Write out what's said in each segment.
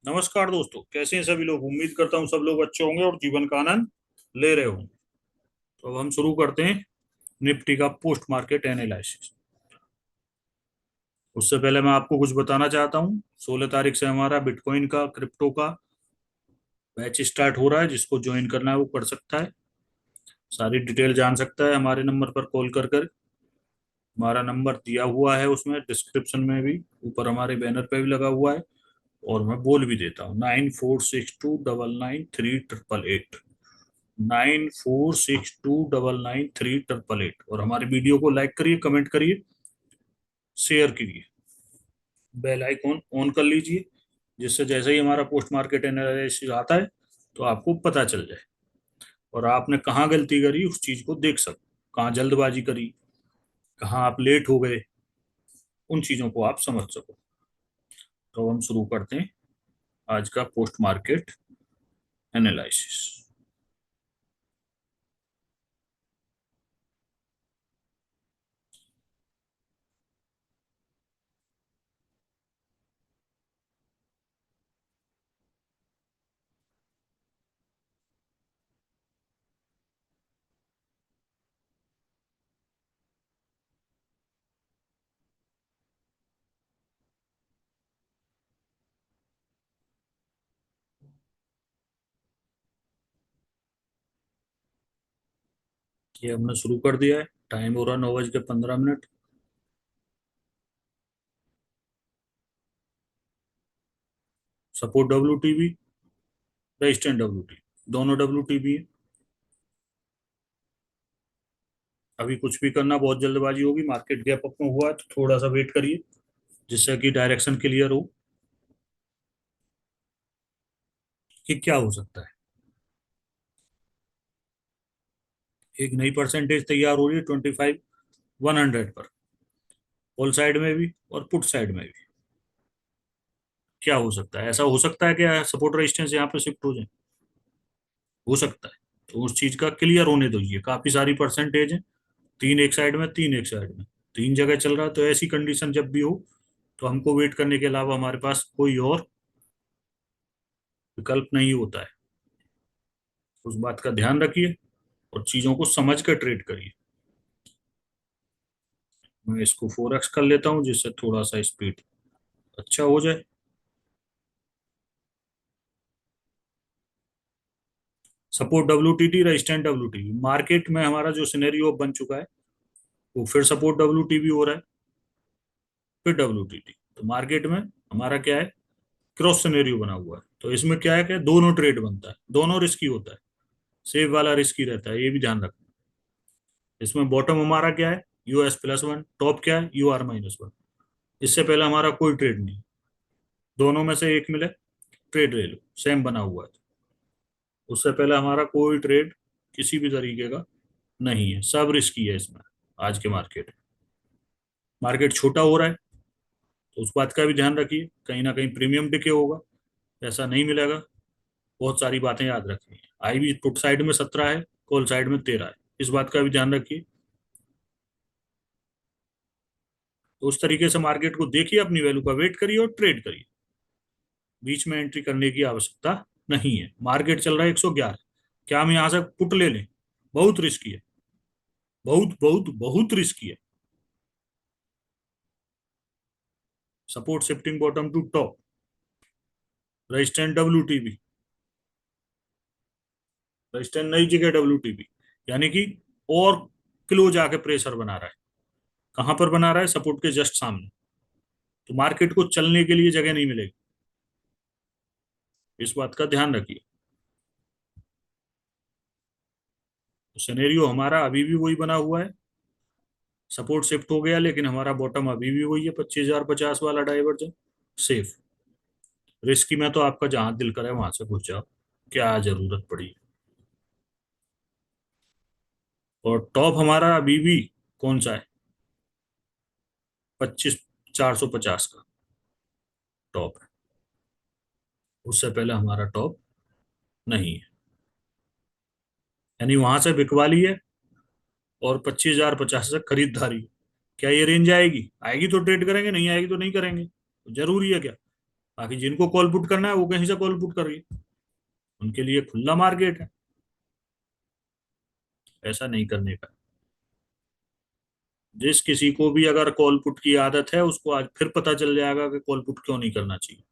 नमस्कार दोस्तों, कैसे हैं सभी लोग। उम्मीद करता हूँ सब लोग अच्छे होंगे और जीवन का आनंद ले रहे होंगे। तो अब हम शुरू करते हैं निफ्टी का पोस्ट मार्केट एनालिसिस। उससे पहले मैं आपको कुछ बताना चाहता हूँ। 16 तारीख से हमारा बिटकॉइन का क्रिप्टो का बैच स्टार्ट हो रहा है। जिसको ज्वाइन करना है वो कर सकता है। सारी डिटेल जान सकता है हमारे नंबर पर कॉल कर कर। हमारा नंबर दिया हुआ है उसमें डिस्क्रिप्शन में भी, ऊपर हमारे बैनर पे भी लगा हुआ है। और मैं बोल भी देता हूँ 9462993888। 9462993888। और हमारे वीडियो को लाइक करिए, कमेंट करिए, शेयर कीजिए, बेल आइकॉन ऑन कर लीजिए, जिससे जैसे ही हमारा पोस्ट मार्केट एनालिसिस आता है तो आपको पता चल जाए और आपने कहाँ गलती करी उस चीज को देख सको, कहाँ जल्दबाजी करी, कहाँ आप लेट हो गए, उन चीजों को आप समझ सको। तो हम शुरू करते हैं आज का पोस्ट मार्केट एनालिसिस। ये हमने शुरू कर दिया है। टाइम हो रहा 9:15। सपोर्ट WTB, रेजिस्टेंट WT, दोनों WTB है। अभी कुछ भी करना बहुत जल्दबाजी होगी। मार्केट गैप अप में हुआ है तो थोड़ा सा वेट करिए, जिससे कि डायरेक्शन क्लियर हो कि क्या हो सकता है। एक नई परसेंटेज तैयार हो रही है 25/100 पर, होल साइड में भी और पुट साइड में भी। क्या हो सकता है? ऐसा हो सकता है कि सपोर्ट रेजिस्टेंस यहाँ पे शिफ्ट हो जाए। हो सकता है। तो उस चीज का क्लियर होने दीजिए। काफी सारी परसेंटेज है, तीन एक साइड में, तीन एक साइड में, तीन जगह चल रहा है। तो ऐसी कंडीशन जब भी हो तो हमको वेट करने के अलावा हमारे पास कोई और विकल्प नहीं होता है। उस बात का ध्यान रखिए और चीजों को समझ कर ट्रेड करिए। मैं इसको 4x कर लेता हूँ, जिससे थोड़ा सा स्पीड अच्छा हो जाए। Support WTT, resistant WTB। Market में हमारा जो सिनेरियो बन चुका है वो फिर सपोर्ट WTB हो रहा है, फिर WTT। तो मार्केट में हमारा क्या है, क्रॉस सिनेरियो बना हुआ है। तो इसमें क्या है कि दोनों ट्रेड बनता है, दोनों रिस्की होता है। सेफ वाला रिस्की रहता है, ये भी ध्यान रखना। इसमें बॉटम हमारा क्या है, US+1। टॉप क्या है, UR-1। इससे पहले हमारा कोई ट्रेड नहीं। दोनों में से एक मिले, ट्रेड ले लो, सेम बना हुआ है। उससे पहले हमारा कोई ट्रेड किसी भी तरीके का नहीं है, सब रिस्की है इसमें। आज के मार्केट, मार्केट छोटा हो रहा है तो उस बात का भी ध्यान रखिए, कहीं ना कहीं प्रीमियम डिके होगा, ऐसा नहीं मिलेगा। बहुत सारी बातें याद रखनी है। IB पुट साइड में 17 है, कॉल साइड में 13 है, इस बात का भी ध्यान रखिए। तो उस तरीके से मार्केट को देखिए, अपनी वैल्यू का वेट करिए और ट्रेड करिए। बीच में एंट्री करने की आवश्यकता नहीं है। मार्केट चल रहा है 111, क्या हम यहाँ से पुट ले लें? बहुत रिस्की है, बहुत बहुत बहुत रिस्की है। Support shifting bottom to top, resistant WTB, resistant नई जगह WTB, यानी कि और क्लोज आके प्रेशर बना रहा है। कहां पर बना रहा है? सपोर्ट के जस्ट सामने। तो मार्केट को चलने के लिए जगह नहीं मिलेगी, इस बात का ध्यान रखिए। तो सिनेरियो हमारा अभी भी वही बना हुआ है। सपोर्ट शिफ्ट हो गया, लेकिन हमारा बॉटम अभी भी वही है, 25,050 वाला डाइवर्जन। सेफ। रिस्की में तो आपका जहां दिल करे वहां से घुस जाओ, क्या जरूरत पड़ी। और टॉप हमारा अभी भी कौन सा है? 25,450 का टॉप है। उससे पहले हमारा टॉप नहीं है, यानी वहां से बिकवाली है और 25,050 से खरीदारी। क्या ये रेंज आएगी? आएगी तो ट्रेड करेंगे, नहीं आएगी तो नहीं करेंगे। तो जरूरी है क्या? बाकी जिनको कॉल पुट करना है वो कहीं से कॉल पुट करिए, उनके लिए खुला मार्केट है। ऐसा नहीं करने का। जिस किसी को भी अगर कॉल पुट की आदत है उसको आज फिर पता चल जाएगा कि कॉल पुट क्यों नहीं करना चाहिए,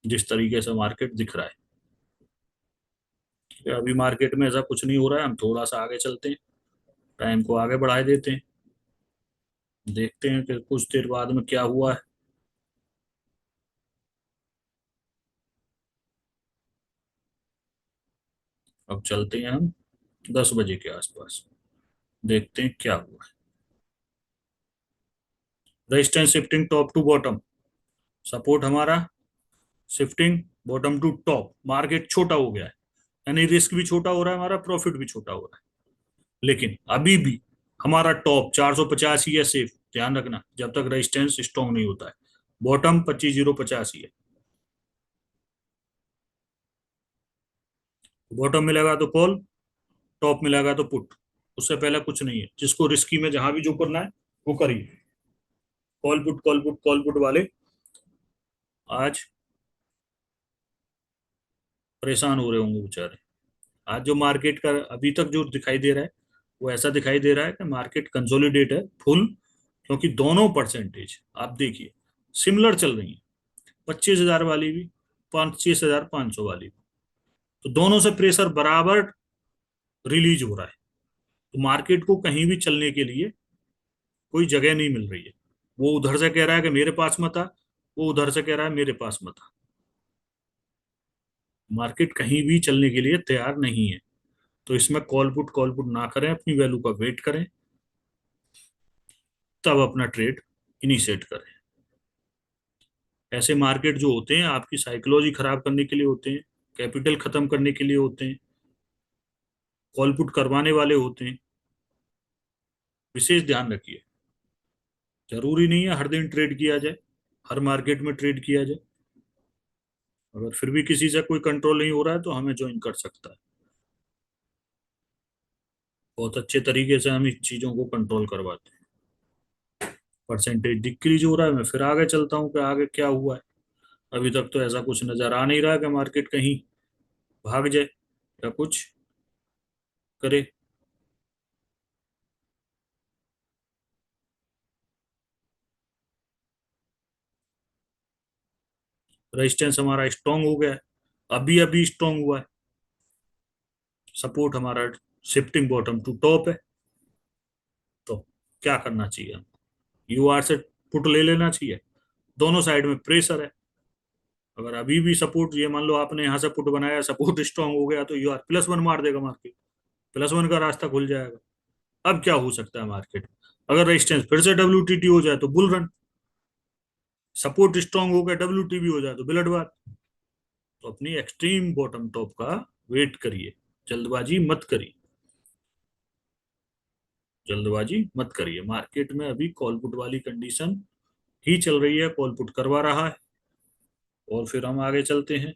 जिस तरीके से मार्केट दिख रहा है। कि अभी मार्केट में ऐसा कुछ नहीं हो रहा है, हम थोड़ा सा आगे चलते हैं, टाइम को आगे बढ़ा देते हैं, देखते हैं कि कुछ देर बाद में क्या हुआ है। अब चलते हैं हम 10 बजे के आसपास, देखते हैं क्या हुआ है। Resistance shifting top to bottom, support हमारा shifting bottom to top, market छोटा हो गया है, यानी रिस्क भी छोटा हो रहा है हमारा, प्रॉफिट भी छोटा हो रहा है। लेकिन अभी भी हमारा टॉप 450 ही है सेफ, ध्यान रखना, जब तक रेजिस्टेंस स्ट्रॉन्ग नहीं होता है। बॉटम 25,085 है। बॉटम मिलेगा तो कॉल, टॉप मिलेगा तो पुट, उससे पहले कुछ नहीं है। जिसको रिस्की में जहां भी जो करना है वो करिए। Call put call put call put वाले आज परेशान हो रहे होंगे बेचारे। आज जो मार्केट का अभी तक जो दिखाई दे रहा है वो ऐसा दिखाई दे रहा है कि मार्केट कंसोलिडेट है फुल, क्योंकि दोनों परसेंटेज आप देखिए सिमिलर चल रही है, 25,000 वाली भी, 25,500 वाली भी। तो दोनों से प्रेशर बराबर रिलीज हो रहा है। तो मार्केट को कहीं भी चलने के लिए कोई जगह नहीं मिल रही है। वो उधर से कह रहा है कि मेरे पास मत आ, वो उधर से कह रहा है मेरे पास मत आ। मार्केट कहीं भी चलने के लिए तैयार नहीं है। तो इसमें कॉल पुट ना करें, अपनी वैल्यू का वेट करें, तब अपना ट्रेड इनिशिएट करें। ऐसे मार्केट जो होते हैं आपकी साइकोलॉजी खराब करने के लिए होते हैं, कैपिटल खत्म करने के लिए होते हैं, कॉल पुट करवाने वाले होते हैं। विशेष ध्यान रखिए, जरूरी नहीं है हर दिन ट्रेड किया जाए, हर मार्केट में ट्रेड किया जाए। अगर फिर भी किसी से कोई कंट्रोल नहीं हो रहा है तो हमें ज्वाइन कर सकता है। बहुत अच्छे तरीके से हम इस चीजों को कंट्रोल करवाते हैं। परसेंटेज डिक्रीज हो रहा है, मैं फिर आगे चलता हूँ कि आगे क्या हुआ है। अभी तक तो ऐसा कुछ नजर आ नहीं रहा कि मार्केट कहीं भाग जाए या कुछ करे। रेजिस्टेंस हमारा स्ट्रांग हो गया है, अभी अभी स्ट्रांग हुआ है। सपोर्ट हमारा शिफ्टिंग बॉटम टू टॉप है। तो क्या करना चाहिए हम, यूआर से पुट ले लेना चाहिए, दोनों साइड में प्रेशर है। अगर अभी भी सपोर्ट, ये मान लो आपने यहाँ से पुट बनाया, सपोर्ट स्ट्रांग हो गया, तो यूआर +1 मार देगा मार्केट, +1 का रास्ता खुल जाएगा। अब क्या हो सकता है मार्केट में, अगर रेजिस्टेंस फिर से डब्ल्यूटीटी हो जाए तो बुल रन, सपोर्ट स्ट्रांग हो गया डब्ल्यूटीबी हो जाए तो बिलट बात। तो अपनी एक्सट्रीम बॉटम टॉप का वेट करिए, जल्दबाजी मत करिए, जल्दबाजी मत करिए। मार्केट में अभी कॉल पुट वाली कंडीशन ही चल रही है, कॉल पुट करवा रहा है। और फिर हम आगे चलते हैं।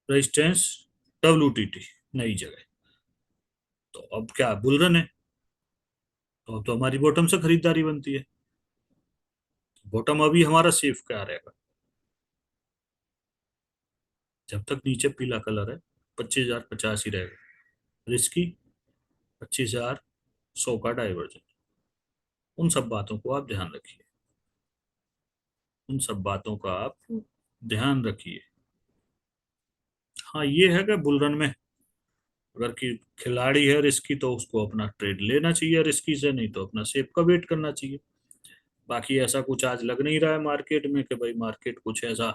रेजिस्टेंस डब्ल्यूटीटी नई जगह, तो अब क्या बुल रन है, तो अब तो हमारी बॉटम से खरीदारी बनती है। बॉटम अभी हमारा सेफ क्या रहेगा, जब तक नीचे पीला कलर है 25,050 ही रहेगा। रिस्की 25,100 का डाइवर्जन। उन सब बातों को आप ध्यान रखिए, उन सब बातों का आप ध्यान रखिए। हाँ ये है कि बुलरन में अगर कि खिलाड़ी है रिस्की तो उसको अपना ट्रेड लेना चाहिए रिस्की से, नहीं तो अपना सेफ का वेट करना चाहिए। बाकी ऐसा कुछ आज लग नहीं रहा है मार्केट में कि भाई मार्केट कुछ ऐसा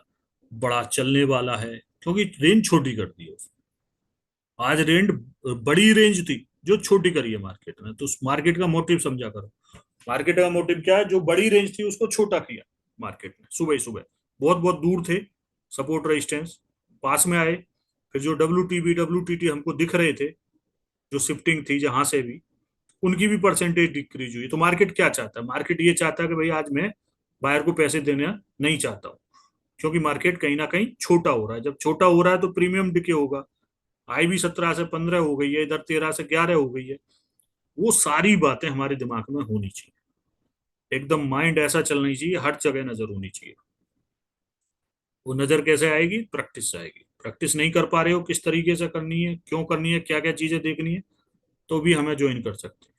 बड़ा चलने वाला है, क्योंकि रेंज छोटी कर दी है उसने। आज रेंज बड़ी रेंज थी जो छोटी करी है मार्केट ने, तो उस मार्केट का मोटिव समझा करो। मार्केट का मोटिव क्या है, जो बड़ी रेंज थी उसको छोटा किया मार्केट ने सुबह ही सुबह। बहुत बहुत दूर थे सपोर्ट रेजिस्टेंस, पास में आए। फिर जो डब्ल्यू टी टी हमको दिख रहे थे, जो शिफ्टिंग थी जहां से भी, उनकी भी परसेंटेज डिक्रीज हुई। तो मार्केट क्या चाहता है, मार्केट ये चाहता है कि भाई आज मैं बायर को पैसे देना नहीं चाहता हूँ, क्योंकि मार्केट कहीं ना कहीं छोटा हो रहा है। जब छोटा हो रहा है तो प्रीमियम डिके होगा। आई भी 17 से 15 हो गई है, इधर 13 से 11 हो गई है। वो सारी बातें हमारे दिमाग में होनी चाहिए। एकदम माइंड ऐसा चलना चाहिए, हर जगह नजर होनी चाहिए। वो नजर कैसे आएगी? प्रैक्टिस से आएगी। प्रैक्टिस नहीं कर पा रहे हो किस तरीके से करनी है, क्यों करनी है, क्या क्या चीजें देखनी है, तो भी हमें ज्वाइन कर सकते हैं।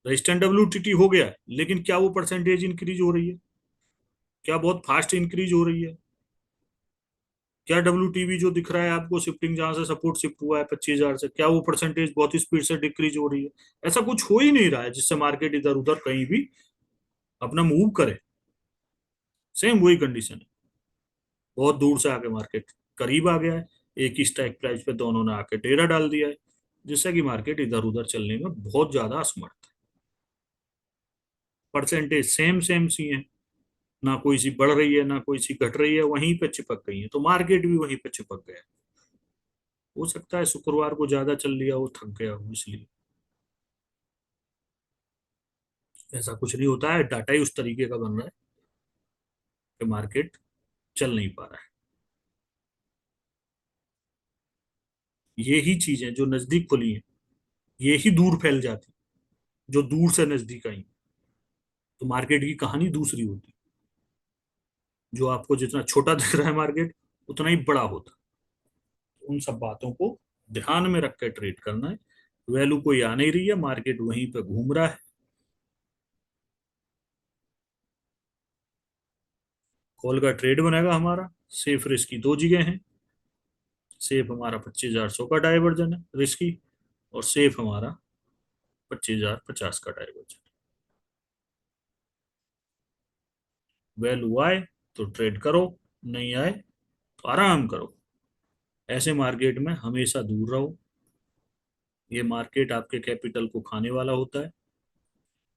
रजिस्टेंट डब्ल्यूटीटी हो गया, लेकिन क्या वो परसेंटेज इंक्रीज हो रही है? क्या बहुत फास्ट इंक्रीज हो रही है? क्या डब्ल्यूटीवी जो दिख रहा है आपको शिफ्टिंग, जहां से सपोर्ट शिफ्ट हुआ है 25,000 से, क्या वो परसेंटेज बहुत स्पीड से डिक्रीज हो रही है? ऐसा कुछ हो ही नहीं रहा है जिससे मार्केट इधर उधर कहीं भी अपना मूव करे। सेम वही कंडीशन है। बहुत दूर से आके मार्केट करीब आ गया है, एक ही स्ट्राइक प्राइस पे दोनों ने आके डेरा डाल दिया है, जिससे कि मार्केट इधर उधर चलने में बहुत ज्यादा असमर्थ है। परसेंटेज सेम सेम सी है, ना कोई सी बढ़ रही है ना कोई सी घट रही है, वहीं पे चिपक गई है, तो मार्केट भी वहीं पे चिपक गया है। हो सकता है शुक्रवार को ज्यादा चल लिया हो, थक गया हो इसलिए। ऐसा कुछ नहीं होता है, डाटा ही उस तरीके का बन रहा है कि मार्केट चल नहीं पा रहा है। ये ही चीजें जो नजदीक खुली हैं, ये ही दूर फैल जाती, जो दूर से नजदीक आई, तो मार्केट की कहानी दूसरी होती। जो आपको जितना छोटा दिख रहा है मार्केट, उतना ही बड़ा होता। उन सब बातों को ध्यान में रख कर ट्रेड करना है। वैल्यू कोई आ नहीं रही है, मार्केट वहीं पे घूम रहा है। कॉल का ट्रेड बनेगा हमारा। सेफ रिस्की दो जगह हैं। सेफ हमारा 25,100 का डाइवर्जन है रिस्की, और सेफ हमारा 25,050 का डाइवर्जन। वैल्यू आए तो ट्रेड करो, नहीं आए तो आराम करो। ऐसे मार्केट में हमेशा दूर रहो। ये मार्केट आपके कैपिटल को खाने वाला होता है।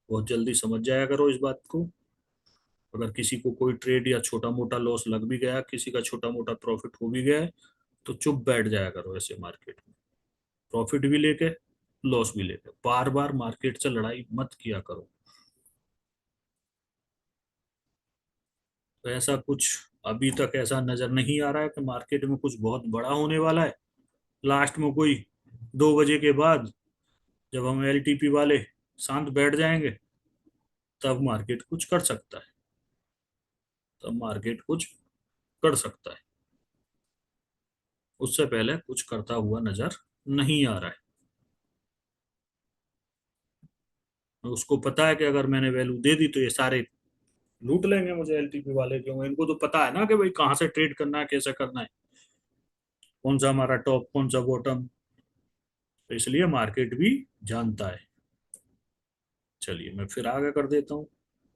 बहुत जल्दी समझ जाया करो इस बात को। अगर किसी को कोई ट्रेड या छोटा मोटा लॉस लग भी गया, किसी का छोटा मोटा प्रॉफिट हो भी गया है, तो चुप बैठ जाया करो ऐसे मार्केट में। प्रॉफिट भी लेके, लॉस भी लेके, बार बार मार्केट से लड़ाई मत किया करो। तो ऐसा कुछ अभी तक ऐसा नजर नहीं आ रहा है कि मार्केट में कुछ बहुत बड़ा होने वाला है। लास्ट में कोई 2 बजे के बाद, जब हम एलटीपी वाले शांत बैठ जाएंगे, तब मार्केट कुछ कर सकता है। तब मार्केट कुछ कर सकता है। उससे पहले कुछ करता हुआ नजर नहीं आ रहा है। उसको पता है कि अगर मैंने वैल्यू दे दी तो ये सारे लूट लेंगे मुझे, एलटीपी वाले, क्यों? इनको तो पता है ना कि भाई कहाँ से ट्रेड करना है, कैसे करना है, कौन सा हमारा टॉप, कौन सा बॉटम। तो इसलिए मार्केट भी जानता है। चलिए मैं फिर आगे कर देता हूँ,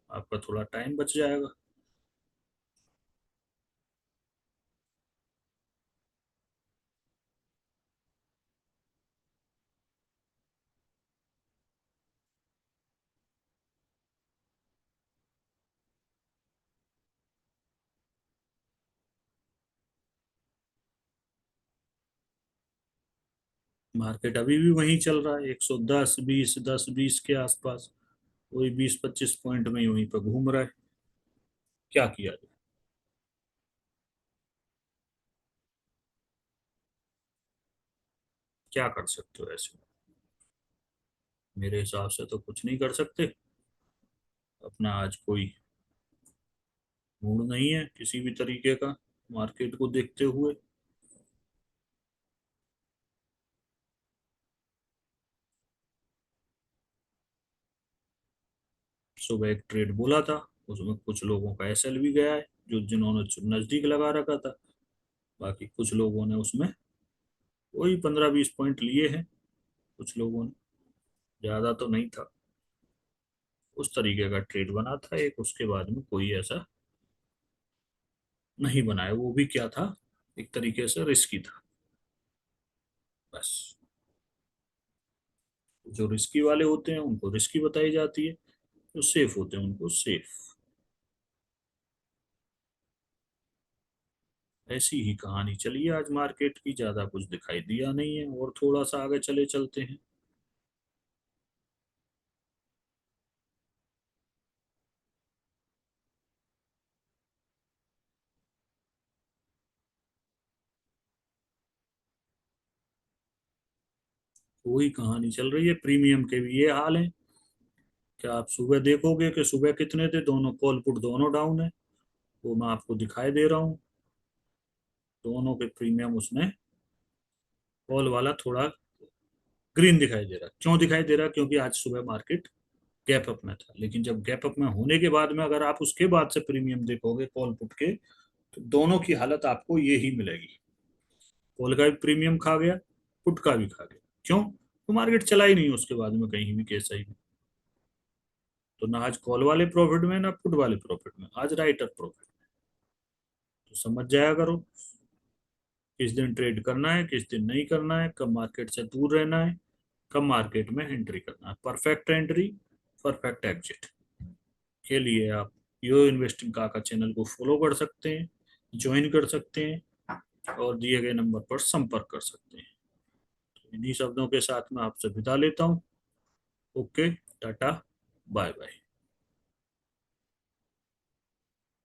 आपका थोड़ा टाइम बच जाएगा। मार्केट अभी भी वहीं चल रहा है, 110 20, 10 20 के आसपास। वही 20 25 पॉइंट में ही वहीं पर घूम रहा है। क्या किया जाए? क्या कर सकते हो ऐसे? मेरे हिसाब से तो कुछ नहीं कर सकते। अपना आज कोई मूड नहीं है किसी भी तरीके का मार्केट को देखते हुए। सुबह एक ट्रेड बोला था, उसमें कुछ लोगों का एसएल भी गया है, जो जिन्होंने नजदीक लगा रखा था। बाकी कुछ लोगों ने उसमें वही 15 20 पॉइंट लिए हैं। कुछ लोगों ने, ज्यादा तो नहीं था। उस तरीके का ट्रेड बना था एक, उसके बाद में कोई ऐसा नहीं बनाया। वो भी क्या था, एक तरीके से रिस्की था बस। जो रिस्की वाले होते हैं उनको रिस्की बताई जाती है, जो सेफ होते हैं उनको सेफ। ऐसी ही कहानी चली है आज मार्केट की, ज्यादा कुछ दिखाई दिया नहीं है, और थोड़ा सा आगे चले चलते हैं। वही कहानी चल रही है, प्रीमियम के भी ये हाल है। क्या आप सुबह देखोगे कि सुबह कितने थे, दोनों कॉल पुट दोनों डाउन है, वो मैं आपको दिखाई दे रहा हूँ। दोनों के प्रीमियम उसने, कॉल वाला थोड़ा ग्रीन दिखाई दे रहा। क्यों दिखाई दे रहा? क्योंकि आज सुबह मार्केट गैप अप में था। लेकिन जब गैप अप में होने के बाद में अगर आप उसके बाद से प्रीमियम देखोगे कॉल पुट के, तो दोनों की हालत आपको ये ही मिलेगी। कॉल का भी प्रीमियम खा गया, पुट का भी खा गया। क्यों? तो मार्केट चला ही नहीं उसके बाद में कहीं भी, कैसा ही भी। तो ना आज कॉल वाले प्रॉफिट में, ना पुट वाले प्रॉफिट में, आज राइटर प्रॉफिट। तो समझ जाया करो किस दिन ट्रेड करना है, किस दिन नहीं करना है, कब मार्केट से दूर रहना है, कब मार्केट में एंट्री करना है। परफेक्ट एंट्री, परफेक्ट एग्जिट के लिए आप यो इन्वेस्टिंग काका चैनल को फॉलो कर सकते हैं, ज्वाइन कर सकते हैं, और दिए गए नंबर पर संपर्क कर सकते हैं। तो इन्हीं शब्दों के साथ मैं आपसे विदा लेता हूँ। Okay, tata, bye bye.